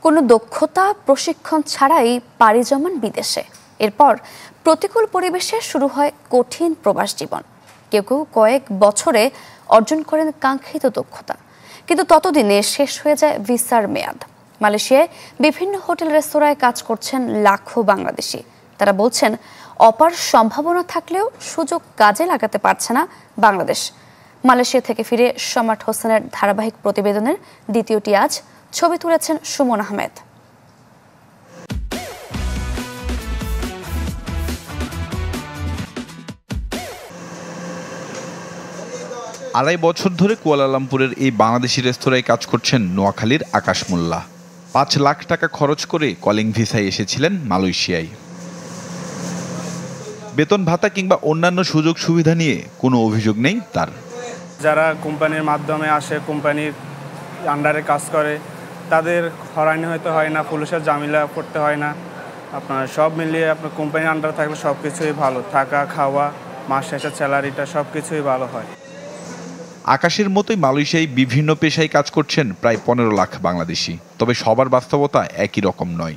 কোনো দক্ষতা প্রশিক্ষণ ছাড়াই পাড়ি জমান বিদেশে। এরপর প্রতিকূল পরিবেশে শুরু হয় কঠিন প্রবাস জীবন। কেউ কেউ কয়েক বছরে অর্জন করেন কাঙ্ক্ষিত দক্ষতা, কিন্তু ততদিনে শেষ হয়ে যায় ভিসার মেয়াদ। মালয়েশিয়ায় বিভিন্ন হোটেল রেস্তোরাঁয় কাজ করছেন লাখো বাংলাদেশি। তারা বলছেন, অপার সম্ভাবনা থাকলেও সুযোগ কাজে লাগাতে পারছে না বাংলাদেশ। মালয়েশিয়া থেকে ফিরে সম্রাট হোসেনের ধারাবাহিক প্রতিবেদনের দ্বিতীয়টি আজ। ছবি তুলেছেন সুমন আহমেদ। আড়াই বছর ধরে কুয়ালালামপুরের এই বাংলাদেশি রেস্তোরাঁয় কাজ করছেন নোয়াখালীর আকাশ মোল্লা। ৫ লাখ টাকা খরচ করে কলিং ভিসায় এসেছিলেন মালয়েশিয়ায়। বেতন ভাতা কিংবা অন্যান্য সুযোগ সুবিধা নিয়ে কোনো অভিযোগ নেই তার। যারা কোম্পানির মাধ্যমে আসে, কোম্পানির আন্ডারে কাজ করে, তাদের হয়রানি হয়তো হয় না, পুলিশের ঝামেলা করতে হয় না। আপনার সব মিলিয়ে আপনার কোম্পানির আন্ডারে থাকলে সব কিছুই ভালো, থাকা খাওয়া, মাস শেষের স্যালারিটা সব কিছুই ভালো হয়। আকাশের মতোই মালয়েশিয়ায় বিভিন্ন পেশায় কাজ করছেন প্রায় ১৫ লাখ বাংলাদেশি। তবে সবার বাস্তবতা একই রকম নয়।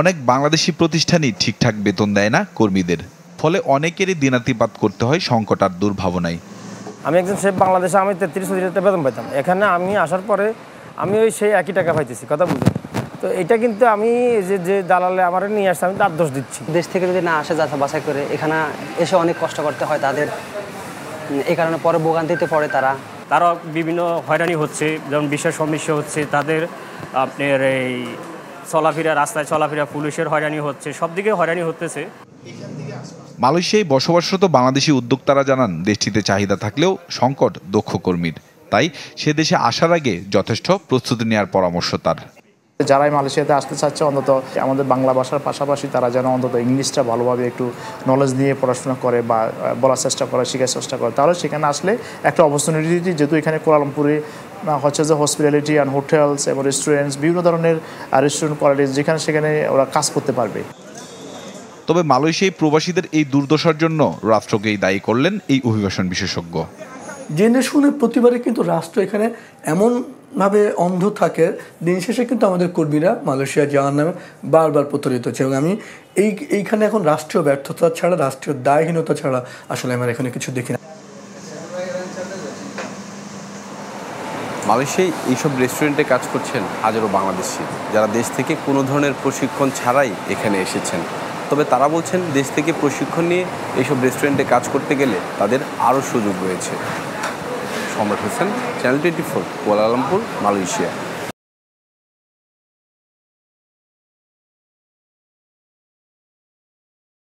অনেক বাংলাদেশি প্রতিষ্ঠানই ঠিকঠাক বেতন দেয় না কর্মীদের, ফলে অনেকেরই দিনাতিপাত করতে হয় সংকট আর দুর্ভাবনায়। আমি একজন শেফ, বাংলাদেশে আমি 33-34 টাকা বেতন পাইতাম। এখানে আমি আসার পরে আমি ওই সেই একই টাকা পাইতেছি, কথা বুঝুন। তো এটা কিন্তু আমি যে দালালে আমার নিয়ে আসছে, আমি তার দোষ দিচ্ছি। দেশ থেকে যদি না আসে যাচাই বাছাই করে, এখানে এসে অনেক কষ্ট করতে হয় তাদের। এই কারণে পরে ভোগান্তিতে পড়ে তারা বিভিন্ন হয়রানি হচ্ছে, যেমন বিশেষ সমস্যা হচ্ছে তাদের। আপনার এই চলাফেরা, রাস্তায় চলাফেরা, পুলিশের হয়রানি হচ্ছে, সব দিকে হয়রানি হতেছে। মালয়েশিয়ায় বসবাসরত বাংলাদেশি উদ্যোক্তারা জানান, দেশটিতে চাহিদা থাকলেও সংকট দক্ষ কর্মীর। তাই সে দেশে আসার আগে যথেষ্ট প্রস্তুতি নেওয়ার পরামর্শ তার। যারাই মালয়েশিয়াতে আসতে চাচ্ছে, অন্তত আমাদের বাংলা ভাষার পাশাপাশি তারা যেন অন্তত ইংলিশটা ভালোভাবে একটু নলেজ নিয়ে পড়াশোনা করে বা বলার চেষ্টা করে, শেখার চেষ্টা করে। তাহলে সেখানে আসলে একটা অপরচুনিটি, যেহেতু এখানে কুয়ালালামপুরে হচ্ছে যে হসপিটালিটি অ্যান্ড হোটেলস এবং রেস্টুরেন্টস, বিভিন্ন ধরনের রেস্টুরেন্ট কোয়ালিটিস, যেখানে সেখানে ওরা কাজ করতে পারবে। তবে মালয়েশিয়ায় প্রবাসীদের এই দুর্দশার জন্য রাষ্ট্রকেই দায়ী করলেন এই অভিবাসন বিশেষজ্ঞ। জেনে শুনে প্রতিবারে কিন্তু রাষ্ট্র এখানে এমনভাবে অন্ধ থাকে, দিন শেষে কিন্তু আমাদের কর্মীরা মালয়েশিয়া যাওয়ার নামে বারবার প্রতারিত হচ্ছে। এবং আমি এইখানে এখন রাষ্ট্রীয় ব্যর্থতা ছাড়া, রাষ্ট্রীয় দায়হীনতা ছাড়া আসলে আমার এখানে কিছু দেখি না। মালয়েশিয়ায় এইসব রেস্টুরেন্টে কাজ করছেন হাজারো বাংলাদেশি, যারা দেশ থেকে কোনো ধরনের প্রশিক্ষণ ছাড়াই এখানে এসেছেন। তবে তারা বলছেন, দেশ থেকে প্রশিক্ষণ নিয়ে এইসব রেস্টুরেন্টে কাজ করতে গেলে তাদের আরও সুযোগ রয়েছে। সম্রাট হোসেন, চ্যানেল 24, কুয়ালালামপুর, মালয়েশিয়া।